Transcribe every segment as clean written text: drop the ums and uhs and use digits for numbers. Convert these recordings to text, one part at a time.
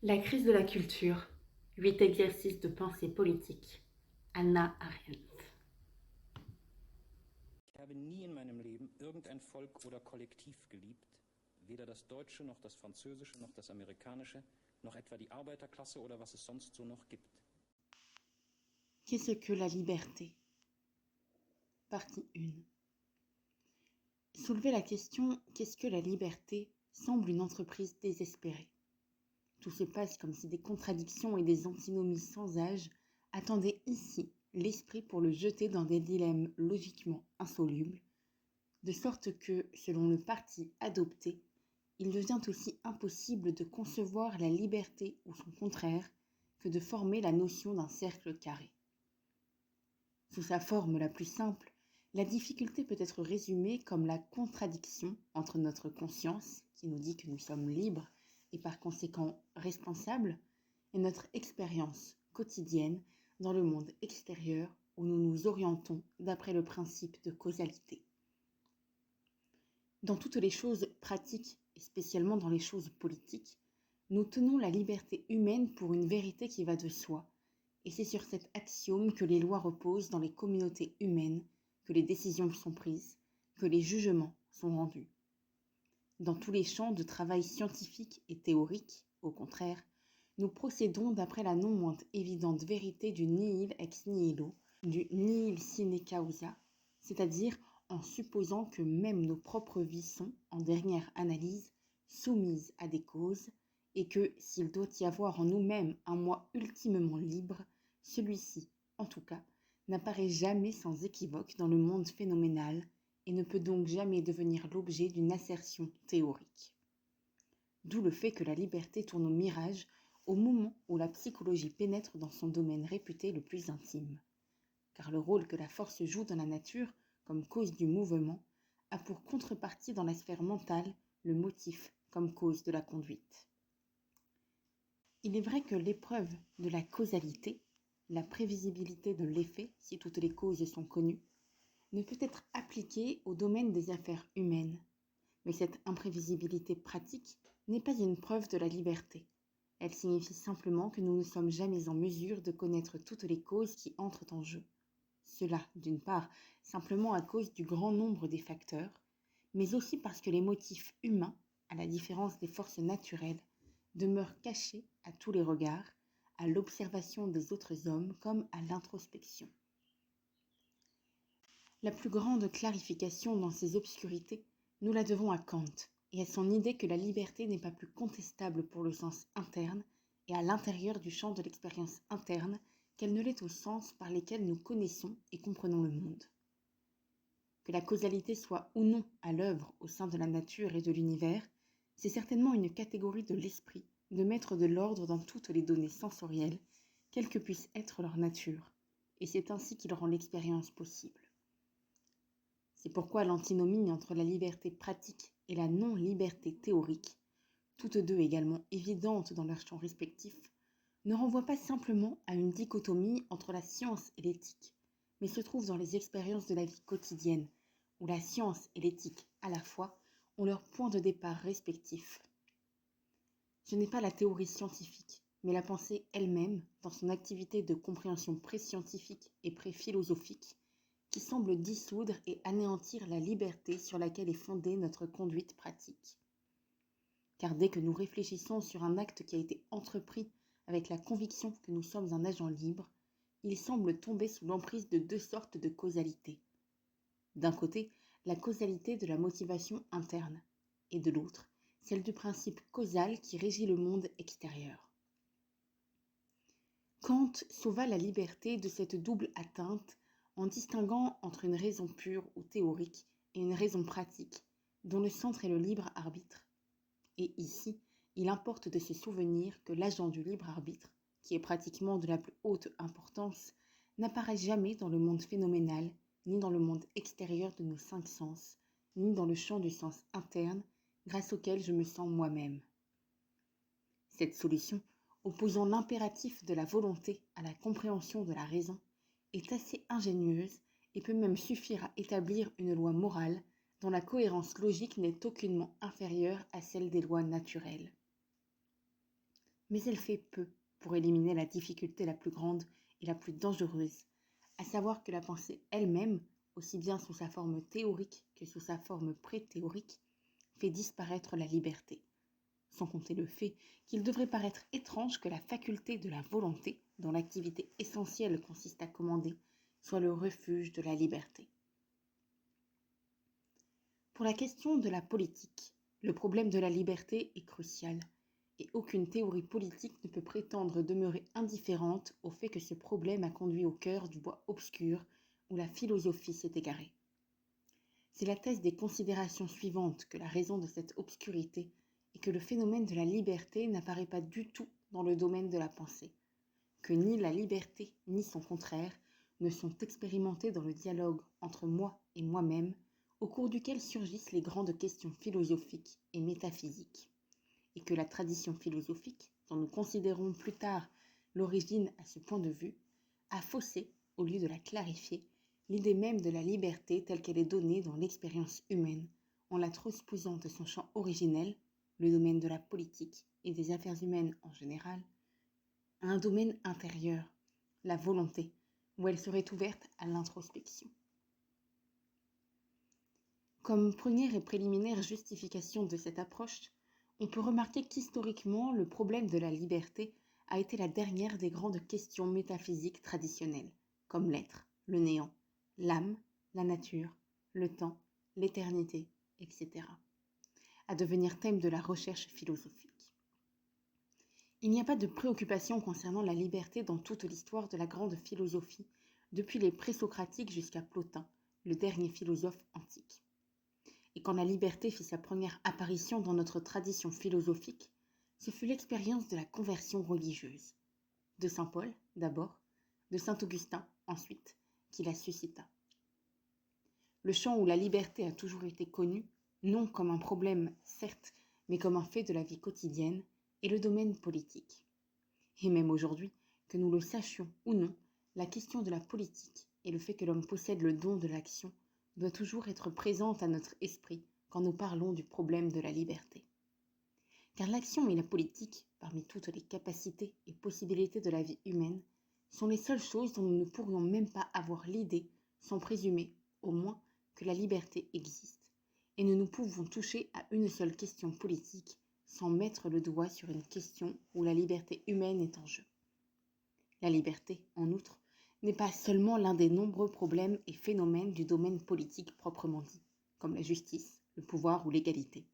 La crise de la culture. 8 exercices de pensée politique. Hannah Arendt. Ich habe nie in meinem Leben irgendein Volk oder Kollektiv geliebt, weder das Deutsche noch das Französische noch das Amerikanische, noch etwa die Arbeiterklasse oder was es sonst so noch gibt. Qu'est-ce que la liberté? Partie 1. Soulever la question « Qu'est-ce que la liberté ?» semble une entreprise désespérée. Tout se passe comme si des contradictions et des antinomies sans âge attendaient ici l'esprit pour le jeter dans des dilemmes logiquement insolubles, de sorte que, selon le parti adopté, il devient aussi impossible de concevoir la liberté ou son contraire que de former la notion d'un cercle carré. Sous sa forme la plus simple, la difficulté peut être résumée comme la contradiction entre notre conscience, qui nous dit que nous sommes libres et par conséquent responsables, et notre expérience quotidienne dans le monde extérieur où nous nous orientons d'après le principe de causalité. Dans toutes les choses pratiques, et spécialement dans les choses politiques, nous tenons la liberté humaine pour une vérité qui va de soi, et c'est sur cet axiome que les lois reposent dans les communautés humaines, que les décisions sont prises, que les jugements sont rendus. Dans tous les champs de travail scientifique et théorique, au contraire, nous procédons d'après la non moins évidente vérité du nihil ex nihilo, du nihil sine causa, c'est-à-dire en supposant que même nos propres vies sont, en dernière analyse, soumises à des causes, et que, s'il doit y avoir en nous-mêmes un moi ultimement libre, celui-ci, en tout cas, n'apparaît jamais sans équivoque dans le monde phénoménal et ne peut donc jamais devenir l'objet d'une assertion théorique. D'où le fait que la liberté tourne au mirage au moment où la psychologie pénètre dans son domaine réputé le plus intime. Car le rôle que la force joue dans la nature, comme cause du mouvement, a pour contrepartie dans la sphère mentale le motif comme cause de la conduite. Il est vrai que l'épreuve de la causalité, la prévisibilité de l'effet, si toutes les causes sont connues, ne peut être appliquée au domaine des affaires humaines. Mais cette imprévisibilité pratique n'est pas une preuve de la liberté. Elle signifie simplement que nous ne sommes jamais en mesure de connaître toutes les causes qui entrent en jeu. Cela, d'une part, simplement à cause du grand nombre des facteurs, mais aussi parce que les motifs humains, à la différence des forces naturelles, demeurent cachés à tous les regards, à l'observation des autres hommes comme à l'introspection. La plus grande clarification dans ces obscurités, nous la devons à Kant et à son idée que la liberté n'est pas plus contestable pour le sens interne et à l'intérieur du champ de l'expérience interne qu'elle ne l'est au sens par lesquels nous connaissons et comprenons le monde. Que la causalité soit ou non à l'œuvre au sein de la nature et de l'univers, c'est certainement une catégorie de l'esprit de mettre de l'ordre dans toutes les données sensorielles, quelle que puisse être leur nature, et c'est ainsi qu'il rend l'expérience possible. C'est pourquoi l'antinomie entre la liberté pratique et la non-liberté théorique, toutes deux également évidentes dans leurs champs respectifs, ne renvoie pas simplement à une dichotomie entre la science et l'éthique, mais se trouve dans les expériences de la vie quotidienne, où la science et l'éthique, à la fois, ont leur point de départ respectif. Ce n'est pas la théorie scientifique, mais la pensée elle-même, dans son activité de compréhension pré-scientifique et pré-philosophique, qui semble dissoudre et anéantir la liberté sur laquelle est fondée notre conduite pratique. Car dès que nous réfléchissons sur un acte qui a été entrepris avec la conviction que nous sommes un agent libre, il semble tomber sous l'emprise de deux sortes de causalité. D'un côté, la causalité de la motivation interne, et de l'autre, celle du principe causal qui régit le monde extérieur. Kant sauva la liberté de cette double atteinte en distinguant entre une raison pure ou théorique et une raison pratique, dont le centre est le libre arbitre. Et ici, il importe de se souvenir que l'agent du libre arbitre, qui est pratiquement de la plus haute importance, n'apparaît jamais dans le monde phénoménal, ni dans le monde extérieur de nos cinq sens, ni dans le champ du sens interne, grâce auquel je me sens moi-même. Cette solution, opposant l'impératif de la volonté à la compréhension de la raison, est assez ingénieuse et peut même suffire à établir une loi morale dont la cohérence logique n'est aucunement inférieure à celle des lois naturelles. mais elle fait peu pour éliminer la difficulté la plus grande et la plus dangereuse, à savoir que la pensée elle-même, aussi bien sous sa forme théorique que sous sa forme pré-théorique, fait disparaître la liberté. Sans compter le fait qu'il devrait paraître étrange que la faculté de la volonté, dont l'activité essentielle consiste à commander, soit le refuge de la liberté. Pour la question de la politique, le problème de la liberté est crucial, et aucune théorie politique ne peut prétendre demeurer indifférente au fait que ce problème a conduit au cœur du bois obscur où la philosophie s'est égarée. C'est la thèse des considérations suivantes que la raison de cette obscurité est que le phénomène de la liberté n'apparaît pas du tout dans le domaine de la pensée, que ni la liberté ni son contraire ne sont expérimentés dans le dialogue entre moi et moi-même, au cours duquel surgissent les grandes questions philosophiques et métaphysiques, et que la tradition philosophique, dont nous considérons plus tard l'origine à ce point de vue, a faussé, au lieu de la clarifier, l'idée même de la liberté telle qu'elle est donnée dans l'expérience humaine, en la transposant de son champ originel, le domaine de la politique et des affaires humaines en général, à un domaine intérieur, la volonté, où elle serait ouverte à l'introspection. Comme première et préliminaire justification de cette approche, on peut remarquer qu'historiquement, le problème de la liberté a été la dernière des grandes questions métaphysiques traditionnelles, comme l'être, le néant, l'âme, la nature, le temps, l'éternité, etc., à devenir thème de la recherche philosophique. Il n'y a pas de préoccupation concernant la liberté dans toute l'histoire de la grande philosophie, depuis les présocratiques jusqu'à Plotin, le dernier philosophe antique. Et quand la liberté fit sa première apparition dans notre tradition philosophique, ce fut l'expérience de la conversion religieuse, de saint Paul d'abord, de saint Augustin ensuite, qui la suscita. Le champ où la liberté a toujours été connue, non comme un problème certes, mais comme un fait de la vie quotidienne, est le domaine politique. Et même aujourd'hui, que nous le sachions ou non, la question de la politique et le fait que l'homme possède le don de l'action doit toujours être présente à notre esprit quand nous parlons du problème de la liberté. Car l'action et la politique, parmi toutes les capacités et possibilités de la vie humaine, sont les seules choses dont nous ne pourrions même pas avoir l'idée sans présumer, au moins, que la liberté existe. Et nous pouvons toucher à une seule question politique sans mettre le doigt sur une question où la liberté humaine est en jeu. La liberté, en outre, n'est pas seulement l'un des nombreux problèmes et phénomènes du domaine politique proprement dit, comme la justice, le pouvoir ou l'égalité.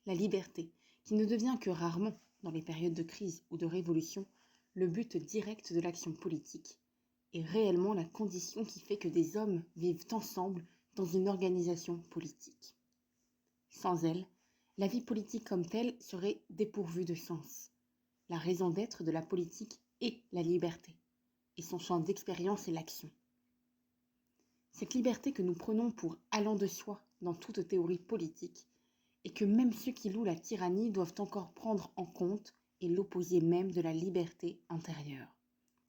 La liberté, qui ne devient que rarement, dans les périodes de crise ou de révolution, le but direct de l'action politique, est réellement la condition qui fait que des hommes vivent ensemble dans une organisation politique. Sans elle, la vie politique comme telle serait dépourvue de sens. La raison d'être de la politique est la liberté, et son champ d'expérience est l'action. Cette liberté que nous prenons pour allant de soi dans toute théorie politique, et que même ceux qui louent la tyrannie doivent encore prendre en compte, est l'opposé même de la liberté intérieure.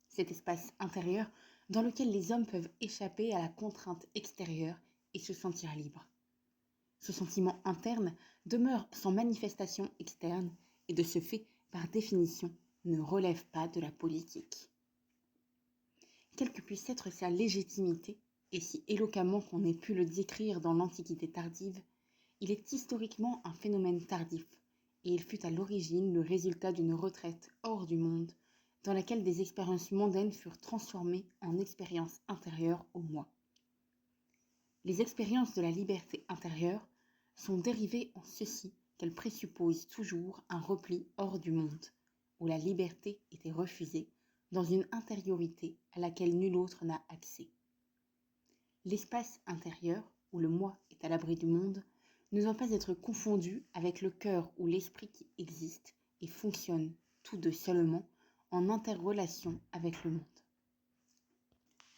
Cet espace intérieur dans lequel les hommes peuvent échapper à la contrainte extérieure et se sentir libres. Ce sentiment interne demeure sans manifestation externe et de ce fait, par définition, ne relève pas de la politique. Quelle que puisse être sa légitimité, et si éloquemment qu'on ait pu le décrire dans l'Antiquité tardive, il est historiquement un phénomène tardif, et il fut à l'origine le résultat d'une retraite hors du monde, dans laquelle des expériences mondaines furent transformées en expériences intérieures au moi. Les expériences de la liberté intérieure sont dérivées en ceci qu'elles présupposent toujours un repli hors du monde, où la liberté était refusée, dans une intériorité à laquelle nul autre n'a accès. L'espace intérieur, où le moi est à l'abri du monde, ne doit pas être confondu avec le cœur ou l'esprit qui existe et fonctionne, tous deux seulement, en interrelation avec le monde.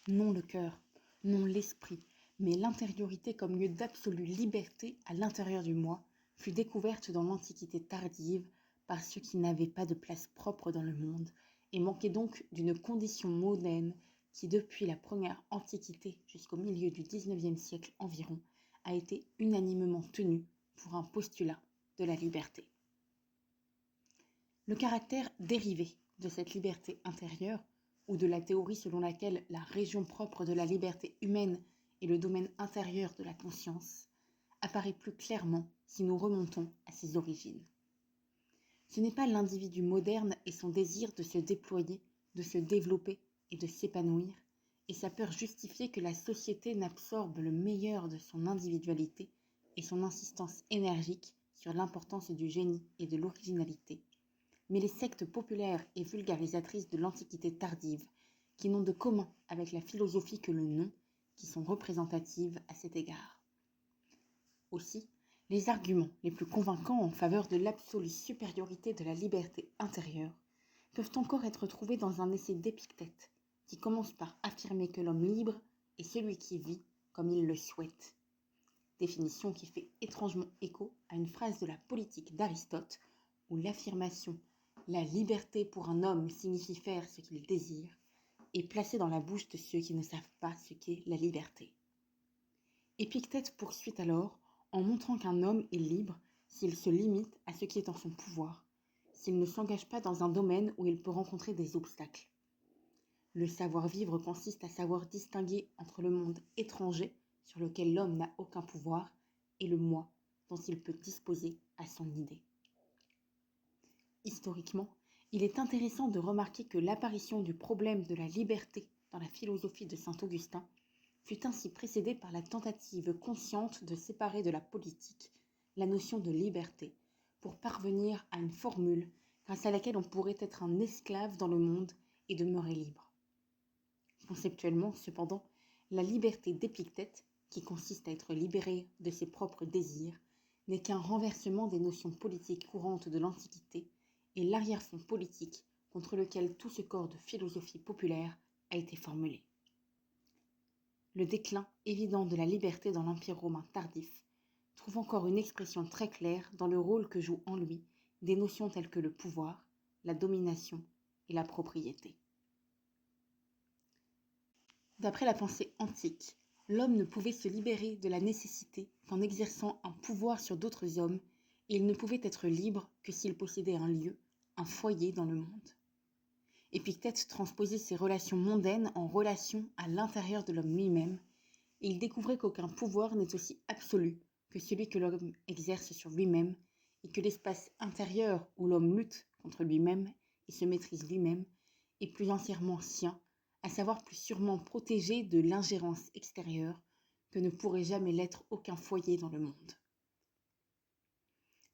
Non le cœur, non l'esprit, mais l'intériorité comme lieu d'absolue liberté à l'intérieur du moi fut découverte dans l'Antiquité tardive par ceux qui n'avaient pas de place propre dans le monde et manquaient donc d'une condition mondaine qui, depuis la première Antiquité jusqu'au milieu du XIXe siècle environ, a été unanimement tenue pour un postulat de la liberté. Le caractère dérivé de cette liberté intérieure, ou de la théorie selon laquelle la région propre de la liberté humaine est le domaine intérieur de la conscience, apparaît plus clairement si nous remontons à ses origines. Ce n'est pas l'individu moderne et son désir de se déployer, de se développer et de s'épanouir, et sa peur justifiée que la société n'absorbe le meilleur de son individualité et son insistance énergique sur l'importance du génie et de l'originalité, mais les sectes populaires et vulgarisatrices de l'Antiquité tardive, qui n'ont de commun avec la philosophie que le nom, qui sont représentatives à cet égard. Aussi, les arguments les plus convaincants en faveur de l'absolue supériorité de la liberté intérieure peuvent encore être trouvés dans un essai d'Épictète, qui commence par affirmer que l'homme libre est celui qui vit comme il le souhaite. Définition qui fait étrangement écho à une phrase de la Politique d'Aristote, où l'affirmation « la liberté pour un homme signifie faire ce qu'il désire » est placée dans la bouche de ceux qui ne savent pas ce qu'est la liberté. Épictète poursuit alors en montrant qu'un homme est libre s'il se limite à ce qui est en son pouvoir, s'il ne s'engage pas dans un domaine où il peut rencontrer des obstacles. Le savoir-vivre consiste à savoir distinguer entre le monde étranger, sur lequel l'homme n'a aucun pouvoir, et le moi, dont il peut disposer à son idée. Historiquement, il est intéressant de remarquer que l'apparition du problème de la liberté dans la philosophie de saint Augustin fut ainsi précédée par la tentative consciente de séparer de la politique la notion de liberté pour parvenir à une formule grâce à laquelle on pourrait être un esclave dans le monde et demeurer libre. Conceptuellement, cependant, la liberté d'Épictète, qui consiste à être libéré de ses propres désirs, n'est qu'un renversement des notions politiques courantes de l'Antiquité et l'arrière-fond politique contre lequel tout ce corps de philosophie populaire a été formulé. Le déclin évident de la liberté dans l'Empire romain tardif trouve encore une expression très claire dans le rôle que jouent en lui des notions telles que le pouvoir, la domination et la propriété. D'après la pensée antique, l'homme ne pouvait se libérer de la nécessité qu'en exerçant un pouvoir sur d'autres hommes, et il ne pouvait être libre que s'il possédait un lieu, un foyer dans le monde. Épictète transposait ces relations mondaines en relations à l'intérieur de l'homme lui-même, et il découvrait qu'aucun pouvoir n'est aussi absolu que celui que l'homme exerce sur lui-même, et que l'espace intérieur où l'homme lutte contre lui-même et se maîtrise lui-même est plus entièrement sien, à savoir plus sûrement protégé de l'ingérence extérieure que ne pourrait jamais l'être aucun foyer dans le monde.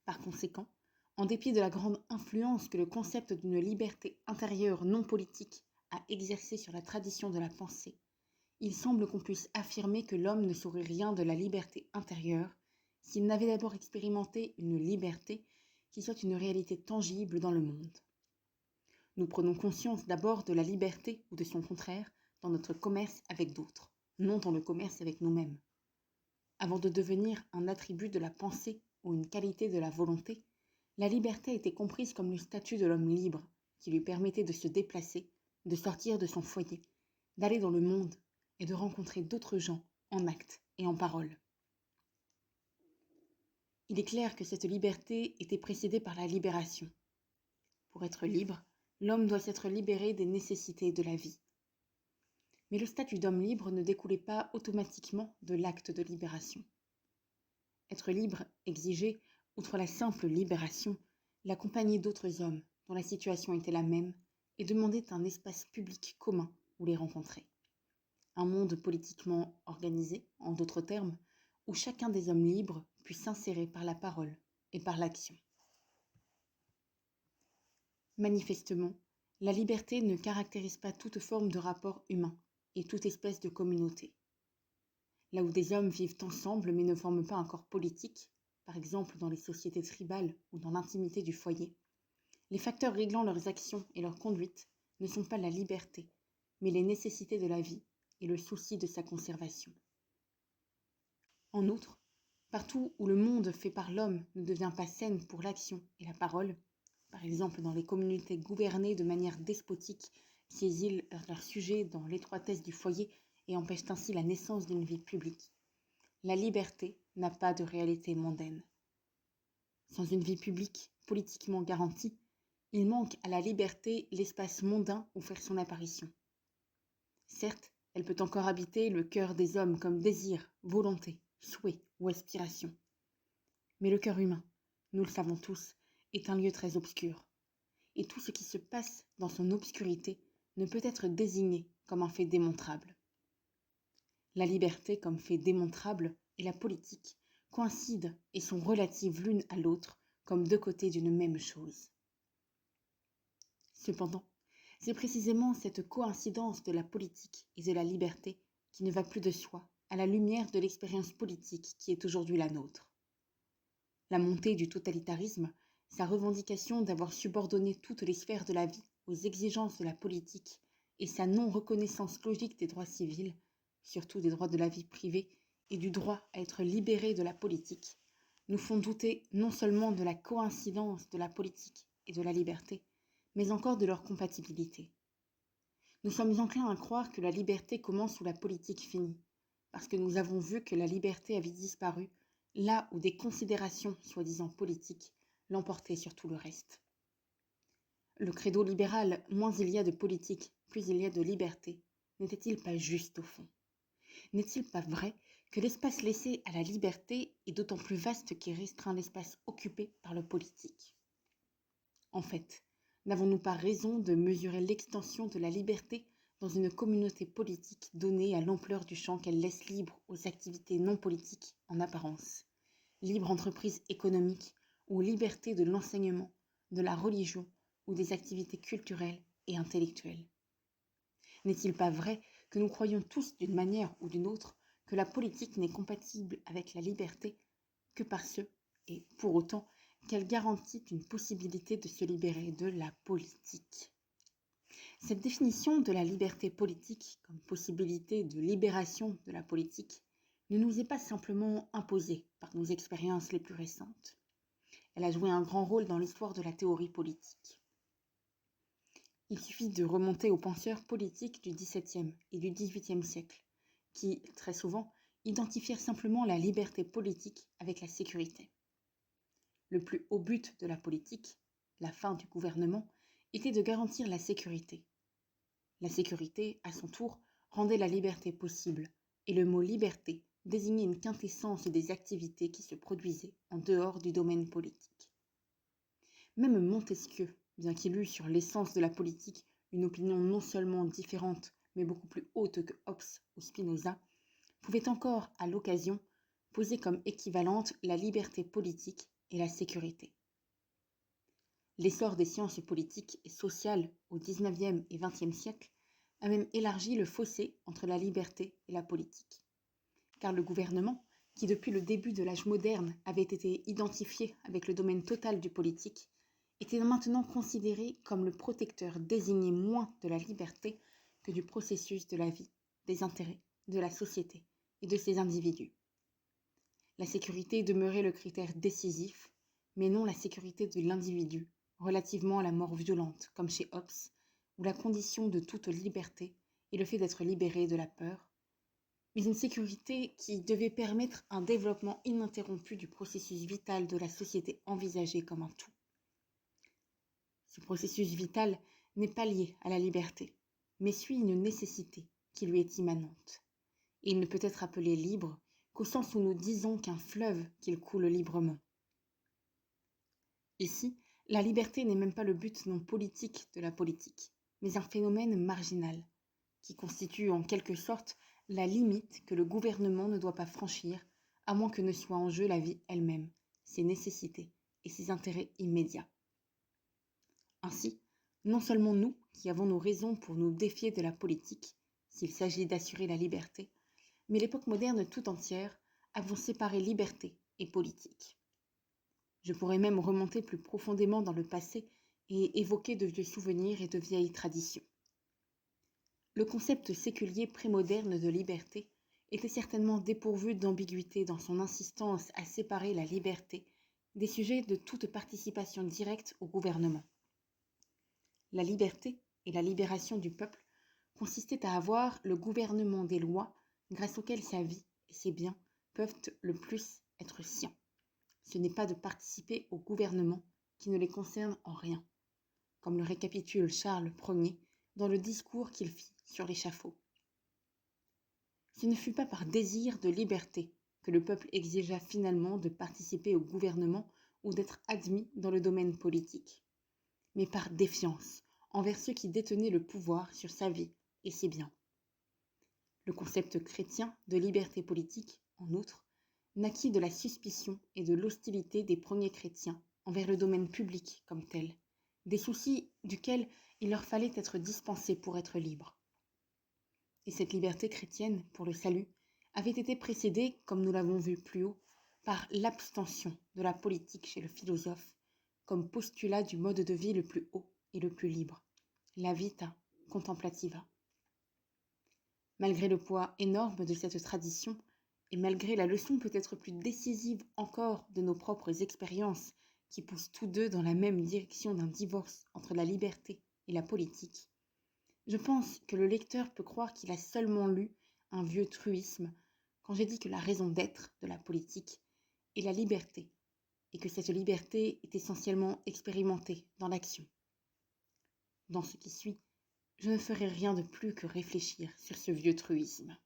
Par conséquent, en dépit de la grande influence que le concept d'une liberté intérieure non politique a exercée sur la tradition de la pensée, il semble qu'on puisse affirmer que l'homme ne saurait rien de la liberté intérieure s'il n'avait d'abord expérimenté une liberté qui soit une réalité tangible dans le monde. Nous prenons conscience d'abord de la liberté ou de son contraire dans notre commerce avec d'autres, non dans le commerce avec nous-mêmes. Avant de devenir un attribut de la pensée ou une qualité de la volonté, la liberté était comprise comme le statut de l'homme libre qui lui permettait de se déplacer, de sortir de son foyer, d'aller dans le monde et de rencontrer d'autres gens en actes et en paroles. Il est clair que cette liberté était précédée par la libération. Pour être libre, l'homme doit s'être libéré des nécessités de la vie. Mais le statut d'homme libre ne découlait pas automatiquement de l'acte de libération. Être libre exigeait, outre la simple libération, la compagnie d'autres hommes dont la situation était la même et demandait un espace public commun où les rencontrer. Un monde politiquement organisé, en d'autres termes, où chacun des hommes libres puisse s'insérer par la parole et par l'action. Manifestement, la liberté ne caractérise pas toute forme de rapport humain et toute espèce de communauté. Là où des hommes vivent ensemble mais ne forment pas un corps politique, par exemple dans les sociétés tribales ou dans l'intimité du foyer, les facteurs réglant leurs actions et leur conduite ne sont pas la liberté, mais les nécessités de la vie et le souci de sa conservation. En outre, partout où le monde fait par l'homme ne devient pas scène pour l'action et la parole, par exemple dans les communautés gouvernées de manière despotique qui exilent leurs sujets dans l'étroitesse du foyer et empêchent ainsi la naissance d'une vie publique, la liberté n'a pas de réalité mondaine. Sans une vie publique politiquement garantie, Il manque à la liberté l'espace mondain où faire son apparition. Certes, elle peut encore habiter le cœur des hommes comme désir, volonté, souhait ou aspiration. Mais le cœur humain, nous le savons tous, est un lieu très obscur. Et tout ce qui se passe dans son obscurité ne peut être désigné comme un fait démontrable. La liberté comme fait démontrable et la politique coïncident et sont relatives l'une à l'autre comme deux côtés d'une même chose. Cependant, c'est précisément cette coïncidence de la politique et de la liberté qui ne va plus de soi à la lumière de l'expérience politique qui est aujourd'hui la nôtre. La montée du totalitarisme, sa revendication d'avoir subordonné toutes les sphères de la vie aux exigences de la politique et sa non-reconnaissance logique des droits civils, surtout des droits de la vie privée et du droit à être libéré de la politique, nous font douter non seulement de la coïncidence de la politique et de la liberté, mais encore de leur compatibilité. Nous sommes enclins à croire que la liberté commence où la politique finit, parce que nous avons vu que la liberté avait disparu là où des considérations soi-disant politiques l'emportaient sur tout le reste. Le credo libéral « moins il y a de politique, plus il y a de liberté » n'était-il pas juste au fond? N'est-il pas vrai que l'espace laissé à la liberté est d'autant plus vaste qu'il restreint l'espace occupé par le politique? En fait, n'avons-nous pas raison de mesurer l'extension de la liberté dans une communauté politique donnée à l'ampleur du champ qu'elle laisse libre aux activités non politiques en apparence, libre entreprise économique ou liberté de l'enseignement, de la religion ou des activités culturelles et intellectuelles? N'est-il pas vrai que nous croyons tous d'une manière ou d'une autre que la politique n'est compatible avec la liberté que par ce, et pour autant, qu'elle garantit une possibilité de se libérer de la politique? Cette définition de la liberté politique comme possibilité de libération de la politique ne nous est pas simplement imposée par nos expériences les plus récentes. Elle a joué un grand rôle dans l'histoire de la théorie politique. Il suffit de remonter aux penseurs politiques du XVIIe et du XVIIIe siècle, qui, très souvent, identifièrent simplement la liberté politique avec la sécurité. Le plus haut but de la politique, la fin du gouvernement, était de garantir la sécurité. La sécurité, à son tour, rendait la liberté possible, et le mot liberté désignait une quintessence des activités qui se produisaient en dehors du domaine politique. Même Montesquieu, bien qu'il eût sur l'essence de la politique une opinion non seulement différente, mais beaucoup plus haute que Hobbes ou Spinoza, pouvait encore, à l'occasion, poser comme équivalente la liberté politique et la sécurité. L'essor des sciences politiques et sociales au XIXe et XXe siècle a même élargi le fossé entre la liberté et la politique. Car le gouvernement, qui depuis le début de l'âge moderne avait été identifié avec le domaine total du politique, était maintenant considéré comme le protecteur désigné moins de la liberté que du processus de la vie, des intérêts, de la société et de ses individus. La sécurité demeurait le critère décisif, mais non la sécurité de l'individu, relativement à la mort violente, comme chez Hobbes, où la condition de toute liberté est le fait d'être libéré de la peur, mais une sécurité qui devait permettre un développement ininterrompu du processus vital de la société envisagée comme un tout. Ce processus vital n'est pas lié à la liberté, mais suit une nécessité qui lui est immanente. Et il ne peut être appelé libre qu'au sens où nous disons qu'un fleuve qu'il coule librement. Ici, la liberté n'est même pas le but non politique de la politique, mais un phénomène marginal, qui constitue en quelque sorte la limite que le gouvernement ne doit pas franchir, à moins que ne soit en jeu la vie elle-même, ses nécessités et ses intérêts immédiats. Ainsi, non seulement nous, qui avons nos raisons pour nous défier de la politique, s'il s'agit d'assurer la liberté, mais l'époque moderne tout entière, avons séparé liberté et politique. Je pourrais même remonter plus profondément dans le passé et évoquer de vieux souvenirs et de vieilles traditions. Le concept séculier prémoderne de liberté était certainement dépourvu d'ambiguïté dans son insistance à séparer la liberté des sujets de toute participation directe au gouvernement. La liberté et la libération du peuple consistaient à avoir le gouvernement des lois grâce auxquelles sa vie et ses biens peuvent le plus être siens. Ce n'est pas de participer au gouvernement qui ne les concerne en rien. comme le récapitule Charles Ier dans le discours qu'il fit sur l'échafaud. Ce ne fut pas par désir de liberté que le peuple exigea finalement de participer au gouvernement ou d'être admis dans le domaine politique, mais par défiance envers ceux qui détenaient le pouvoir sur sa vie et ses biens. Le concept chrétien de liberté politique, en outre, naquit de la suspicion et de l'hostilité des premiers chrétiens envers le domaine public comme tel, des soucis duquel il leur fallait être dispensés pour être libres. Et cette liberté chrétienne pour le salut avait été précédée, comme nous l'avons vu plus haut, par l'abstention de la politique chez le philosophe, comme postulat du mode de vie le plus haut et le plus libre, la vita contemplativa. Malgré le poids énorme de cette tradition, et malgré la leçon peut-être plus décisive encore de nos propres expériences, qui poussent tous deux dans la même direction d'un divorce entre la liberté et la politique, je pense que le lecteur peut croire qu'il a seulement lu un vieux truisme quand j'ai dit que la raison d'être de la politique est la liberté, et que cette liberté est essentiellement expérimentée dans l'action. Dans ce qui suit, je ne ferai rien de plus que réfléchir sur ce vieux truisme.